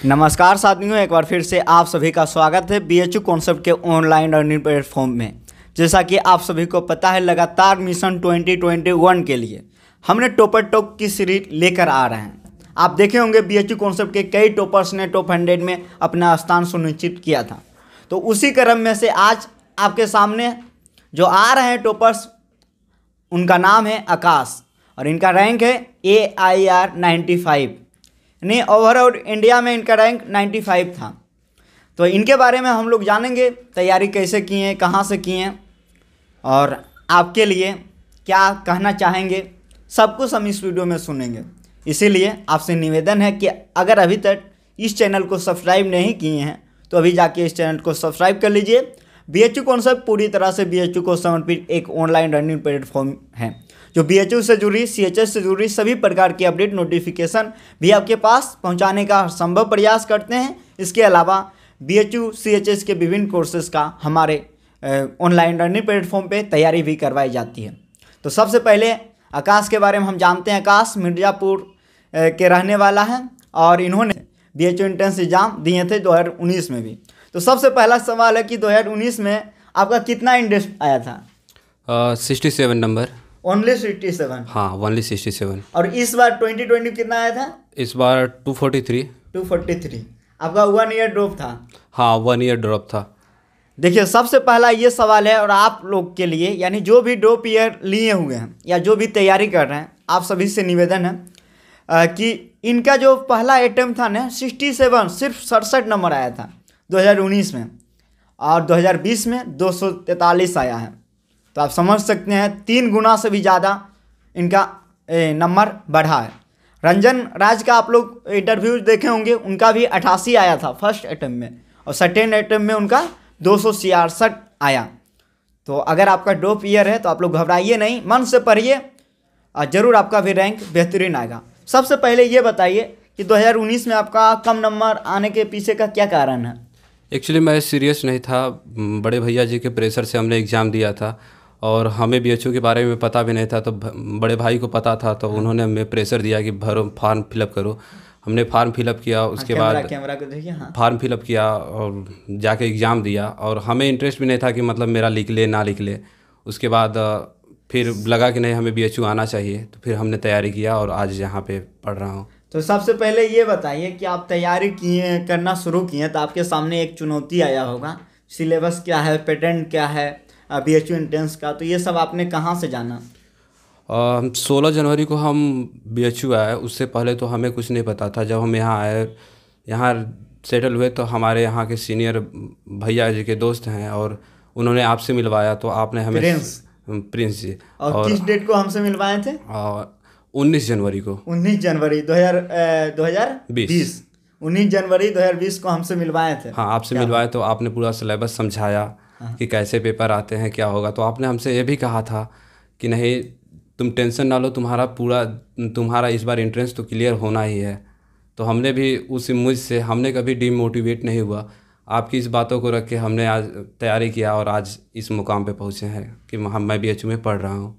नमस्कार साथियों, एक बार फिर से आप सभी का स्वागत है बीएचयू कॉन्सेप्ट के ऑनलाइन लर्निंग प्लेटफॉर्म में। जैसा कि आप सभी को पता है, लगातार मिशन 2021 के लिए हमने टॉपर टॉप की सीरीज लेकर आ रहे हैं। आप देखे होंगे बीएचयू कॉन्सेप्ट के कई टॉपर्स ने टॉप 100 में अपना स्थान सुनिश्चित किया था। तो उसी क्रम में से आज आपके सामने जो आ रहे हैं टॉपर्स, उनका नाम है आकाश और इनका रैंक है AIR 95। यानी ओवरऑल इंडिया में इनका रैंक 95 था। तो इनके बारे में हम लोग जानेंगे, तैयारी कैसे की हैं, कहाँ से की हैं और आपके लिए क्या कहना चाहेंगे, सब कुछ हम इस वीडियो में सुनेंगे। इसीलिए आपसे निवेदन है कि अगर अभी तक इस चैनल को सब्सक्राइब नहीं किए हैं तो अभी जाके इस चैनल को सब्सक्राइब कर लीजिए। बीएचयू कॉन्सेप्ट पूरी तरह से बीएचयू को समर्पित एक ऑनलाइन लर्निंग प्लेटफॉर्म है जो बीएचयू से जुड़ी, CHS से जुड़ी सभी प्रकार की अपडेट नोटिफिकेशन भी आपके पास पहुंचाने का संभव प्रयास करते हैं। इसके अलावा बीएचयू CHS के विभिन्न कोर्सेज का हमारे ऑनलाइन लर्निंग प्लेटफॉर्म पे तैयारी भी करवाई जाती है। तो सबसे पहले आकाश के बारे में हम जानते हैं। आकाश मिर्ज़ापुर के रहने वाला है और इन्होंने बीएचयू एंट्रेंस एग्जाम दिए थे 2019 में भी। तो सबसे पहला सवाल है कि 2019 में आपका कितना इंडेक्स आया था? 67 नंबर। ओनली 67? हाँ, ओनली 67। और इस बार 2020 कितना आया था? इस बार 243। 243। आपका 1 ईयर ड्रॉप था? हाँ, 1 ईयर ड्रॉप था। देखिए, सबसे पहला ये सवाल है और आप लोग के लिए, यानी जो भी ड्रॉप ईयर लिए हुए हैं या जो भी तैयारी कर रहे हैं, आप सभी से निवेदन है कि इनका जो पहला अटेम्प्ट था ना 67, सिर्फ 67 नंबर आया था 2019 में और 2020 में 243 आया है। तो आप समझ सकते हैं 3 गुना से भी ज़्यादा इनका नंबर बढ़ा है। रंजन राज का आप लोग इंटरव्यू देखे होंगे, उनका भी 88 आया था फर्स्ट अटेम्प्ट में और सेकेंड अटेम्प्ट में उनका 266 आया। तो अगर आपका ड्रॉप ईयर है तो आप लोग घबराइए नहीं, मन से पढ़िए और ज़रूर आपका भी रैंक बेहतरीन आएगा। सबसे पहले ये बताइए कि 2019 में आपका कम नंबर आने के पीछे का क्या कारण है? एक्चुअली मैं सीरियस नहीं था, बड़े भैया जी के प्रेशर से हमने एग्ज़ाम दिया था और हमें बीएचयू के बारे में पता भी नहीं था। तो बड़े भाई को पता था तो उन्होंने हमें प्रेशर दिया कि भरो, फॉर्म फिलअप करो। हमने फॉर्म फिलअप किया, उसके बाद कैमरा को देखिए। हाँ, फॉर्म फिलअप किया और जाके एग्ज़ाम दिया और हमें इंटरेस्ट भी नहीं था कि मतलब मेरा लिख ले ना लिख ले। उसके बाद फिर लगा कि नहीं, हमें बीएचयू आना चाहिए, तो फिर हमने तैयारी किया और आज यहाँ पे पढ़ रहा हूँ। तो सबसे पहले ये बताइए कि आप तैयारी किए, करना शुरू किए तो आपके सामने एक चुनौती आया होगा। सिलेबस क्या है, पैटर्न क्या है बीएचयू एंट्रेंस का, तो ये सब आपने कहाँ से जाना? 16 जनवरी को हम बीएचयू आए, उससे पहले तो हमें कुछ नहीं पता था। जब हम यहाँ आए, यहाँ सेटल हुए, तो हमारे यहाँ के सीनियर भैया जी के दोस्त हैं और उन्होंने आपसे मिलवाया। तो आपने हमें प्रिंस जी। और किस डेट को हमसे मिलवाए थे? 19 जनवरी को। 19 जनवरी 2020। 19 जनवरी 2020 को हमसे मिलवाए थे। हाँ, आपसे मिलवाए तो आपने पूरा सिलेबस समझाया कि कैसे पेपर आते हैं, क्या होगा। तो आपने हमसे ये भी कहा था कि नहीं, तुम टेंशन ना लो, तुम्हारा इस बार एंट्रेंस तो क्लियर होना ही है। तो हमने भी उस उम्मीद से, हमने कभी डीमोटिवेट नहीं हुआ। आपकी इस बातों को रख के हमने आज तैयारी किया और आज इस मुकाम पे पहुँचे हैं कि मैं बीएचयू में पढ़ रहा हूँ।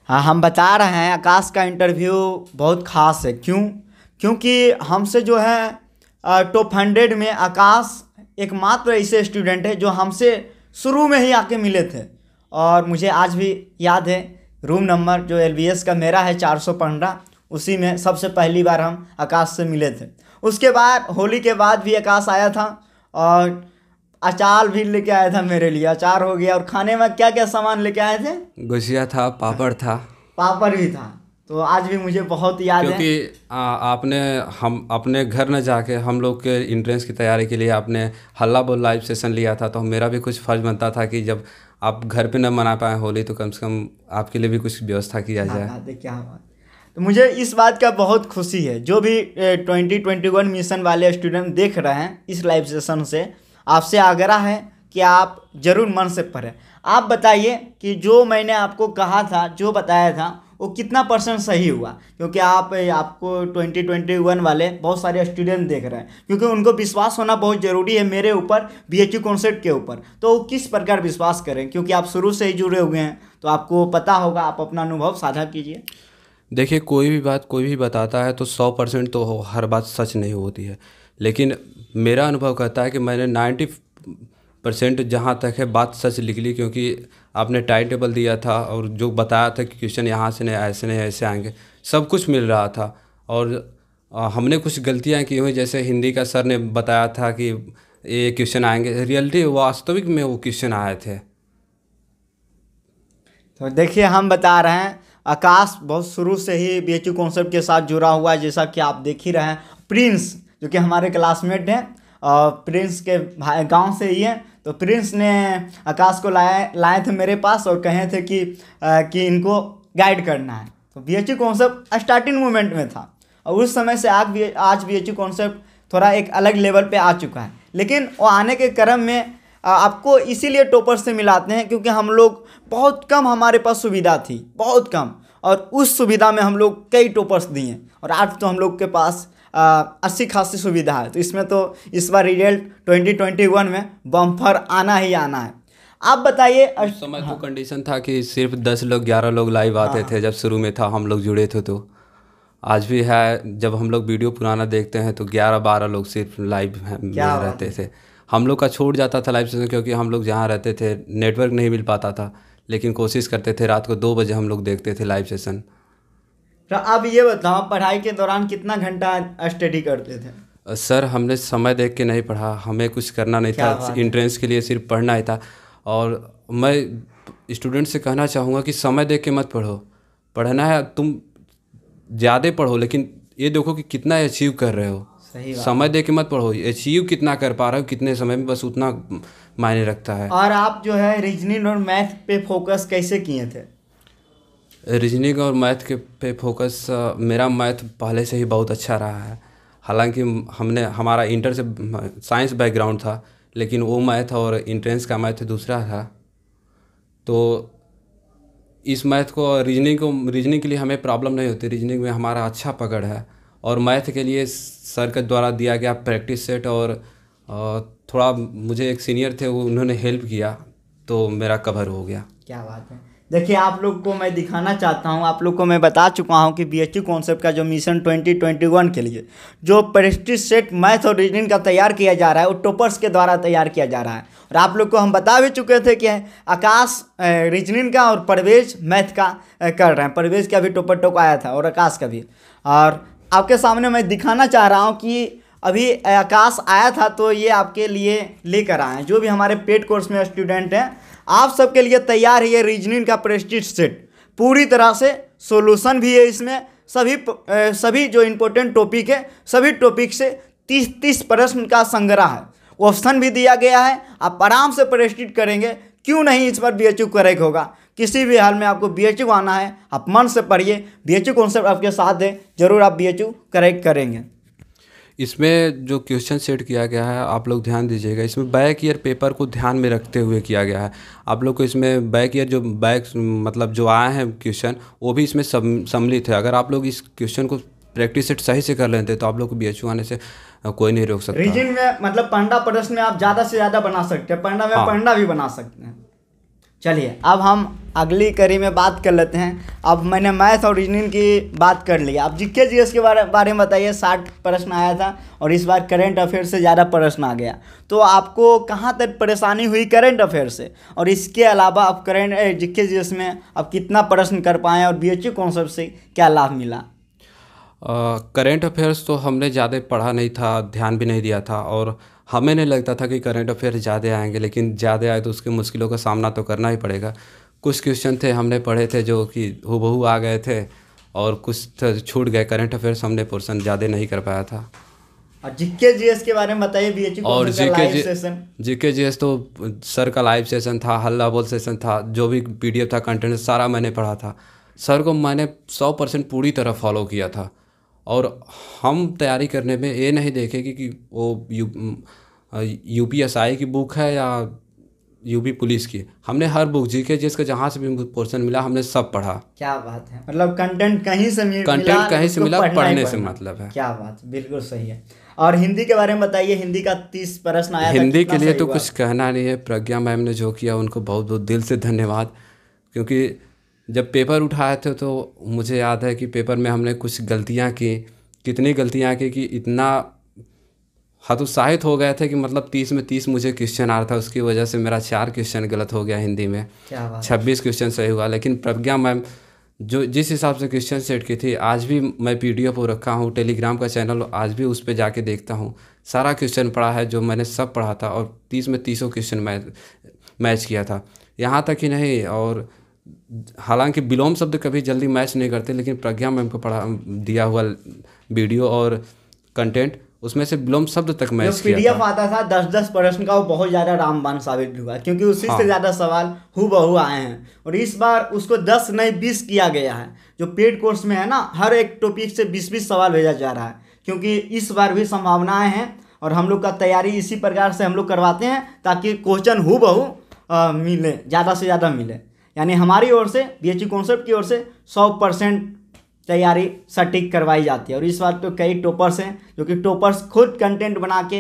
हाँ, हम बता रहे हैं आकाश का इंटरव्यू बहुत ख़ास है। क्योंकि हमसे जो है टॉप 100 में आकाश एकमात्र ऐसे स्टूडेंट है जो हमसे शुरू में ही आके मिले थे। और मुझे आज भी याद है, रूम नंबर जो LBS का मेरा है 415, उसी में सबसे पहली बार हम आकाश से मिले थे। उसके बाद होली के बाद भी आकाश आया था और अचार भी लेके आया था मेरे लिए। अचार हो गया। और खाने में क्या क्या सामान लेके आए थे? गुजिया था, पापड़ था। पापड़ भी था। तो आज भी मुझे बहुत याद है, क्योंकि हम अपने घर न जाके हम लोग के एंट्रेंस की तैयारी के लिए आपने हल्ला बोल लाइव सेशन लिया था। तो मेरा भी कुछ फ़र्ज बनता था कि जब आप घर पे न मना पाए होली, तो कम से कम आपके लिए भी कुछ व्यवस्था किया जाए। क्या बात। तो मुझे इस बात का बहुत खुशी है, जो भी 2021 मिशन वाले स्टूडेंट देख रहे हैं इस लाइव सेशन से, आपसे आग्रह है कि आप ज़रूर मन से पढ़ें। आप बताइए कि जो मैंने आपको कहा था, जो बताया था, वो कितना % सही हुआ? क्योंकि आपको 2021 वाले बहुत सारे स्टूडेंट देख रहे हैं, क्योंकि उनको विश्वास होना बहुत ज़रूरी है मेरे ऊपर, बीएचयू कॉन्सेप्ट के ऊपर। तो किस प्रकार विश्वास करें, क्योंकि आप शुरू से ही जुड़े हुए हैं तो आपको पता होगा। आप अपना अनुभव साझा कीजिए। देखिए, कोई भी बात कोई भी बताता है तो 100% तो हर बात सच नहीं होती है, लेकिन मेरा अनुभव कहता है कि मैंने 90% जहाँ तक है बात सच लिख ली, क्योंकि आपने टाइम टेबल दिया था और जो बताया था कि क्वेश्चन यहाँ से नहीं ऐसे आएंगे, सब कुछ मिल रहा था। और हमने कुछ गलतियाँ की हुई, जैसे हिंदी का सर ने बताया था कि ये क्वेश्चन आएंगे, रियलिटी वास्तविक में वो क्वेश्चन आए थे। तो देखिए, हम बता रहे हैं आकाश बहुत शुरू से ही बीएचयू कॉन्सेप्ट के साथ जुड़ा हुआ है, जैसा कि आप देख ही रहे हैं। प्रिंस जो कि हमारे क्लासमेट हैं, प्रिंस के गांव से ही है, तो प्रिंस ने आकाश को लाए थे मेरे पास और कहे थे कि इनको गाइड करना है। तो बीएचयू कॉन्सेप्ट स्टार्टिंग मोमेंट में था और उस समय से आज बीएचयू कॉन्सेप्ट थोड़ा एक अलग लेवल पे आ चुका है। लेकिन वो आने के क्रम में आपको इसीलिए टॉपर से मिलाते हैं क्योंकि हम लोग बहुत कम, हमारे पास सुविधा थी बहुत कम, और उस सुविधा में हम लोग कई टॉपर्स दिए और आज तो हम लोग के पास अच्छी खासी सुविधा है। तो इसमें तो इस बार रिजल्ट 2021 में बम्पर आना ही आना है। आप बताइए। उस समय तो कंडीशन था कि सिर्फ 10 लोग 11 लोग लाइव आते थे, जब शुरू में था हम लोग जुड़े थे। तो आज भी है, जब हम लोग वीडियो पुराना देखते हैं तो 11-12 लोग सिर्फ लाइव में रहते थे। हम लोग का छूट जाता था लाइव सेशन, क्योंकि हम लोग जहाँ रहते थे नेटवर्क नहीं मिल पाता था, लेकिन कोशिश करते थे रात को 2 बजे हम लोग देखते थे लाइव सेशन। तो अब ये बताओ, पढ़ाई के दौरान कितना घंटा स्टडी करते थे? सर, हमने समय देख के नहीं पढ़ा, हमें कुछ करना नहीं था, एंट्रेंस के लिए सिर्फ पढ़ना ही था। और मैं स्टूडेंट से कहना चाहूँगा कि समय देख के मत पढ़ो, पढ़ना है तुम ज़्यादा पढ़ो, लेकिन ये देखो कि कितना अचीव कर रहे हो। समय दे के मत पढ़ो, अचीव कितना कर पा रहे हो कितने समय में, बस उतना मायने रखता है। और आप जो है रीजनिंग और मैथ पे फोकस कैसे किए थे? रीजनिंग और मैथ के पे फोकस, मेरा मैथ पहले से ही बहुत अच्छा रहा है। हालांकि हमारा इंटर से साइंस बैकग्राउंड था, लेकिन वो मैथ और इंट्रेंस का मैथ दूसरा था। तो इस मैथ को रीजनिंग के लिए हमें प्रॉब्लम नहीं होती, रीजनिंग में हमारा अच्छा पकड़ है। और मैथ के लिए सर के द्वारा दिया गया प्रैक्टिस सेट और थोड़ा मुझे एक सीनियर थे, वो उन्होंने हेल्प किया तो मेरा कवर हो गया। क्या बात है। देखिए, आप लोग को मैं दिखाना चाहता हूँ, आप लोग को मैं बता चुका हूँ कि बीएचयू कॉन्सेप्ट का जो मिशन 2021 के लिए जो प्रैक्टिस सेट मैथ और रीजनिंग का तैयार किया जा रहा है वो टॉपर्स के द्वारा तैयार किया जा रहा है। और आप लोग को हम बता भी चुके थे कि आकाश रीजनिंग का और परवेज मैथ का कर रहे हैं। परवेज का भी टॉप आया था और आकाश का भी। और आपके सामने मैं दिखाना चाह रहा हूँ कि अभी आकाश आया था तो ये आपके लिए लेकर आए हैं। जो भी हमारे पेड कोर्स में स्टूडेंट हैं, आप सबके लिए तैयार है ये रीजनिंग का प्रेस्टीज सेट, पूरी तरह से सॉल्यूशन भी है इसमें। सभी जो इम्पोर्टेंट टॉपिक है, सभी टॉपिक से 30 प्रश्न का संग्रह है, ऑप्शन भी दिया गया है। आप आराम से प्रेस्टीज करेंगे, क्यों नहीं इस बार बीएचयू करेक्ट होगा। किसी भी हाल में आपको बीएचयू आना है, आप मन से पढ़िए, बीएचयू कॉन्सेप्ट आपके साथ है, जरूर आप बीएचयू करेक्ट करेंगे। इसमें जो क्वेश्चन सेट किया गया है आप लोग ध्यान दीजिएगा, इसमें बैक ईयर पेपर को ध्यान में रखते हुए किया गया है। आप लोग को इसमें बैक ईयर मतलब जो आए हैं क्वेश्चन, वो भी इसमें सम्मिलित है। अगर आप लोग इस क्वेश्चन को प्रैक्टिस सेट सही से कर लेते तो आप लोग को बीएचयू आने से कोई नहीं रोक सकता। रीजनिंग में मतलब पंडा प्रश्न में आप ज़्यादा से ज़्यादा बना सकते हैं, पंडा में पंडा भी बना सकते हैं। चलिए, अब हम अगली कड़ी में बात कर लेते हैं। अब मैंने मैथ और रीजनिंग की बात कर ली, अब जीके जीएस के बारे में बताइए। 60 प्रश्न आया था और इस बार करंट अफेयर से ज़्यादा प्रश्न आ गया, तो आपको कहाँ तक परेशानी हुई करंट अफेयर से? और इसके अलावा आप जीके जीएस में आप कितना प्रश्न कर पाएँ और बीएचयू कॉन्सेप्ट से क्या लाभ मिला? करेंट अफेयर्स तो हमने ज़्यादा पढ़ा नहीं था, ध्यान भी नहीं दिया था, और हमें नहीं लगता था कि करंट अफेयर ज़्यादा आएंगे, लेकिन ज़्यादा आए तो उसकी मुश्किलों का सामना तो करना ही पड़ेगा। कुछ क्वेश्चन थे हमने पढ़े थे जो कि हूबहू आ गए थे, और कुछ छूट गए। करंट अफेयर्स हमने पोर्शन ज़्यादा नहीं कर पाया था। और जीके जीएस के बारे में बताइए, बीएचयू और जीके जीएस तो सर का लाइव सेशन था, हल्ला बोल सेशन था, जो भी PDF था कंटेंट सारा मैंने पढ़ा था। सर को मैंने 100% पूरी तरह फॉलो किया था। और हम तैयारी करने में ये नहीं देखे कि वो UPSI की बुक है या UP पुलिस की। हमने हर बुक जीके जिसका जहाँ से भी पोर्शन मिला हमने सब पढ़ा। क्या बात है, मतलब कंटेंट कहीं से मिला, पढ़ने से मतलब है। क्या बात, बिल्कुल सही है। और हिंदी के बारे में बताइए, हिंदी का 30 प्रश्न आया था। हिंदी के लिए तो कुछ कहना नहीं है, प्रज्ञा मैम ने जो किया उनको बहुत बहुत दिल से धन्यवाद, क्योंकि जब पेपर उठाए थे तो मुझे याद है कि पेपर में हमने कुछ गलतियां की, कितनी गलतियां की कि इतना हतोत्साहित हो गए थे कि मतलब 30 में 30 मुझे क्वेश्चन आ रहा था, उसकी वजह से मेरा 4 क्वेश्चन गलत हो गया हिंदी में, क्या बात। 26 क्वेश्चन सही हुआ। लेकिन प्रज्ञा मैम जो जिस हिसाब से क्वेश्चन सेट की थी, आज भी मैं PDF पर रखा हूँ, टेलीग्राम का चैनल, आज भी उस पर जाके देखता हूँ, सारा क्वेश्चन पढ़ा है जो मैंने सब पढ़ा था, और 30 में 30 क्वेश्चन मैच किया था। यहाँ तक ही नहीं, और हालांकि विलोम शब्द कभी जल्दी मैच नहीं करते, लेकिन प्रज्ञा मैम को पढ़ा दिया हुआ वीडियो और कंटेंट, उसमें से विलोम शब्द तक मैच किया था। PDF आता था 10-10 प्रश्न का, वो बहुत ज़्यादा रामबाण साबित हुआ, क्योंकि उसी से ज़्यादा सवाल हूबहू आए हैं। और इस बार उसको 10 नहीं 20 किया गया है। जो पेड कोर्स में है ना, हर एक टॉपिक से 20-20 सवाल भेजा जा रहा है, क्योंकि इस बार भी संभावनाएं हैं। और हम लोग का तैयारी इसी प्रकार से हम लोग करवाते हैं ताकि क्वेश्चन हूबहू मिले, ज़्यादा से ज़्यादा मिले। यानी हमारी ओर से, BHU कॉन्सेप्ट की ओर से 100% तैयारी सटीक करवाई जाती है। और इस बार तो कई टॉपर्स हैं जो कि टॉपर्स खुद कंटेंट बना के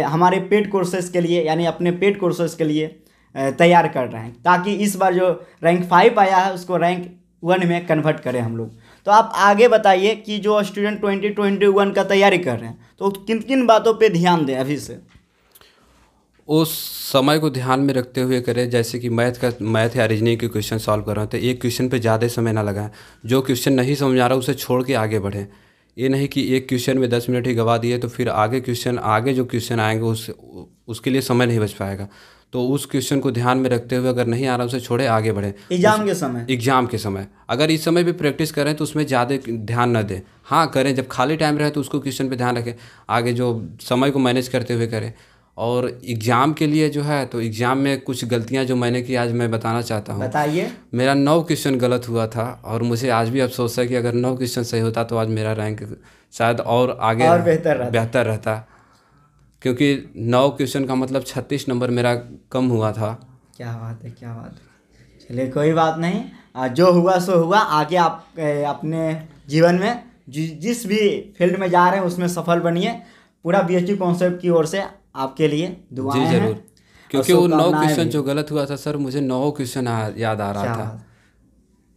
हमारे पेड कोर्सेज के लिए, यानी अपने पेड कोर्सेज के लिए तैयार कर रहे हैं, ताकि इस बार जो रैंक 5 आया है उसको रैंक 1 में कन्वर्ट करें हम लोग। तो आप आगे बताइए कि जो स्टूडेंट 2021 का तैयारी कर रहे हैं तो किन किन बातों पे ध्यान दें अभी से। उस समय को ध्यान में रखते हुए करें, जैसे कि मैथ या रीजनिंग के क्वेश्चन सॉल्व कर रहे हैं तो एक क्वेश्चन पे ज़्यादा समय ना लगाएं। जो क्वेश्चन नहीं समझ आ रहा उसे छोड़ के आगे बढ़ें। ये नहीं कि एक क्वेश्चन में 10 मिनट ही गवा दिए तो फिर आगे जो क्वेश्चन आएंगे उसके लिए समय नहीं बच पाएगा। तो उस क्वेश्चन को ध्यान में रखते हुए अगर नहीं आ रहा उसे छोड़े, आगे बढ़ें। एग्ज़ाम के समय अगर इस समय भी प्रैक्टिस करें तो उसमें ज़्यादा ध्यान न दें। हाँ करें, जब खाली टाइम रहे तो उसको क्वेश्चन पे ध्यान रखें, आगे जो समय को मैनेज करते हुए करें। और एग्ज़ाम के लिए जो है, तो एग्ज़ाम में कुछ गलतियां जो मैंने की आज मैं बताना चाहता हूँ। बताइए। मेरा 9 क्वेश्चन गलत हुआ था और मुझे आज भी अफसोस है कि अगर 9 क्वेश्चन सही होता तो आज मेरा रैंक शायद और आगे और बेहतर रहता, क्योंकि 9 क्वेश्चन का मतलब 36 नंबर मेरा कम हुआ था। क्या बात है, क्या बात है। चलिए कोई बात नहीं, जो हुआ सो हुआ। आगे आप अपने जीवन में जिस भी फील्ड में जा रहे हैं उसमें सफल बनिए। पूरा BHU कॉन्सेप्ट की ओर से आपके लिए दुआएं हैं। जी जरूर, क्योंकि वो 9 क्वेश्चन जो गलत हुआ था सर, मुझे 9 क्वेश्चन याद आ रहा था,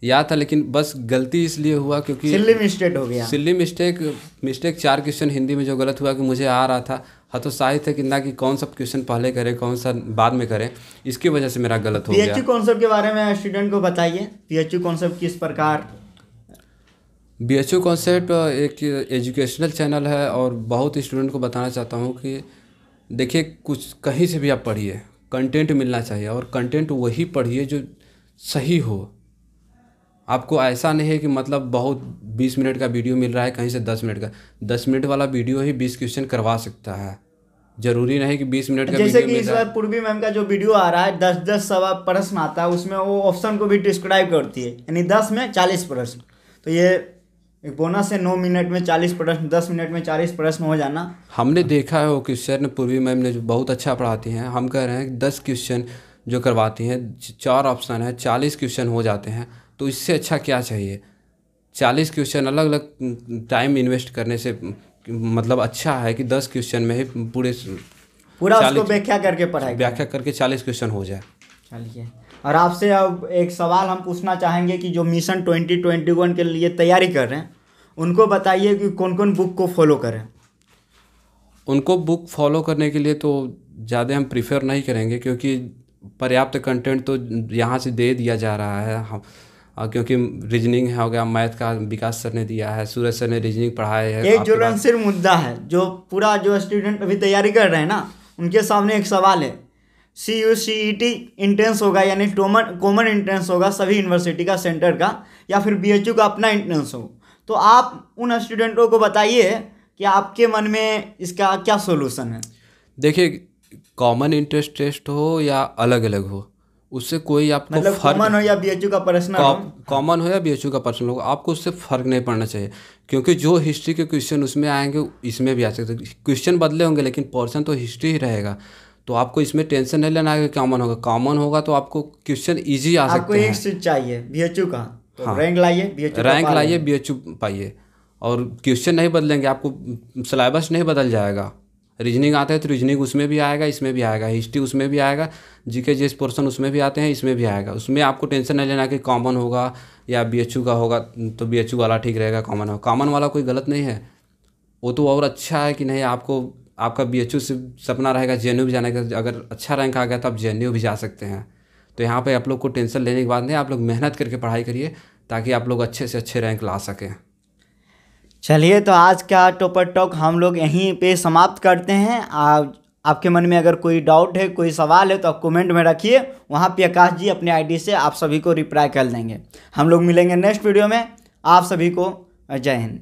याद था, लेकिन बस गलती इसलिए हुआ क्योंकि सिल्ली मिस्टेक हो गया। सिल्ली मिस्टेक 4 क्वेश्चन हिंदी में जो गलत हुआ कि मुझे आ रहा था, हतोत्साहित है कि ना कि कौन सा क्वेश्चन पहले करें कौन सा बाद में करें, इसकी वजह से मेरा गलत हो गया। BHU कॉन्सेप्ट के बारे में स्टूडेंट को बताइए। BHU कॉन्सेप्ट किस प्रकार। BHU कॉन्सेप्ट एक एजुकेशनल चैनल है और बहुत स्टूडेंट को बताना चाहता हूँ कि देखिए, कुछ कहीं से भी आप पढ़िए, कंटेंट मिलना चाहिए और कंटेंट वही पढ़िए जो सही हो। आपको ऐसा नहीं है कि मतलब बहुत 20 मिनट का वीडियो मिल रहा है कहीं से 10 मिनट का, 10 मिनट वाला वीडियो ही 20 क्वेश्चन करवा सकता है। जरूरी नहीं कि 20 मिनट का जैसे कि इस बार पूर्वी मैम का जो वीडियो आ रहा है 10-10 सवाल प्रश्न आता है, उसमें वो ऑप्शन को भी डिस्क्राइब करती है, यानी 10 में 40 प्रश्न। तो ये एक बोनस है, 9 मिनट में 40 प्रश्न, 10 मिनट में 40 प्रश्न हो जाना। हमने देखा है वो क्वेश्चन पूर्वी मैम ने जो बहुत अच्छा पढ़ाती हैं। हम कह रहे हैं 10 क्वेश्चन जो करवाती हैं, 4 ऑप्शन है, 40 क्वेश्चन हो जाते हैं। तो इससे अच्छा क्या चाहिए। 40 क्वेश्चन अलग अलग टाइम इन्वेस्ट करने से मतलब अच्छा है कि 10 क्वेश्चन में ही पूरा उसको व्याख्या करके पढ़ाई, व्याख्या करके 40 क्वेश्चन हो जाए। चलिए, और आपसे अब एक सवाल हम पूछना चाहेंगे कि जो मिशन 2021 के लिए तैयारी कर रहे हैं उनको बताइए कि कौन कौन बुक को फॉलो करें। उनको बुक फॉलो करने के लिए तो ज़्यादा हम प्रीफर नहीं करेंगे, क्योंकि पर्याप्त कंटेंट तो यहाँ से दे दिया जा रहा है। हम क्योंकि रीजनिंग हो गया, मैथ का विकास सर ने दिया है, सूरज सर ने रीजनिंग पढ़ाया है। एक ज्वलनशील मुद्दा है जो पूरा जो स्टूडेंट अभी तैयारी कर रहे हैं ना, उनके सामने एक सवाल है। CUCET इंट्रेंस होगा, यानी कॉमन इंट्रेंस होगा सभी यूनिवर्सिटी का, सेंटर का, या फिर BHU का अपना इंट्रेंस हो। तो आप उन स्टूडेंटों को बताइए कि आपके मन में इसका क्या सोल्यूशन है। देखिए, कॉमन इंट्रेंस टेस्ट हो या अलग अलग हो, उससे कोई आपको मतलब कॉमन हो या BHU का पर्सनल हो, कॉमन हो या BHU का पर्सनल हो, आपको उससे फ़र्क नहीं पड़ना चाहिए। क्योंकि जो हिस्ट्री के क्वेश्चन उसमें आएंगे इसमें भी आ सकते हैं। क्वेश्चन बदले होंगे लेकिन पोर्शन तो हिस्ट्री ही रहेगा। तो आपको इसमें टेंशन नहीं लेना है कि कॉमन होगा तो आपको क्वेश्चन ईजी आ सकते हैं। आपको एक चीज चाहिए BHU का, तो हाँ, रैंक लाइए, BHU पाइए। और क्वेश्चन नहीं बदलेंगे, आपको सिलेबस नहीं बदल जाएगा, रीजनिंग आता है तो रीजनिंग उसमें भी आएगा, इसमें भी आएगा, हिस्ट्री उसमें भी आएगा, जीके जिस पोर्शन उसमें भी आते हैं इसमें भी आएगा। उसमें आपको टेंशन नहीं लेना कि कॉमन होगा या BHU का होगा तो BHU वाला ठीक रहेगा, कॉमन हो, कॉमन वाला कोई गलत नहीं है, वो तो और अच्छा है कि नहीं। आपको आपका BHU से सपना रहेगा JNU भी जाने का, अगर अच्छा रैंक आ गया तो आप JNU भी जा सकते हैं। तो यहाँ पे आप लोग को टेंशन लेने की बात नहीं, आप लोग मेहनत करके पढ़ाई करिए ताकि आप लोग अच्छे से अच्छे रैंक ला सकें। चलिए, तो आज का टॉपर टॉक हम लोग यहीं पे समाप्त करते हैं। आपके मन में अगर कोई डाउट है, कोई सवाल है तो आप कमेंट में रखिए, वहाँ पे आकाश जी अपने ID से आप सभी को रिप्लाई कर देंगे। हम लोग मिलेंगे नेक्स्ट वीडियो में। आप सभी को जय हिंद।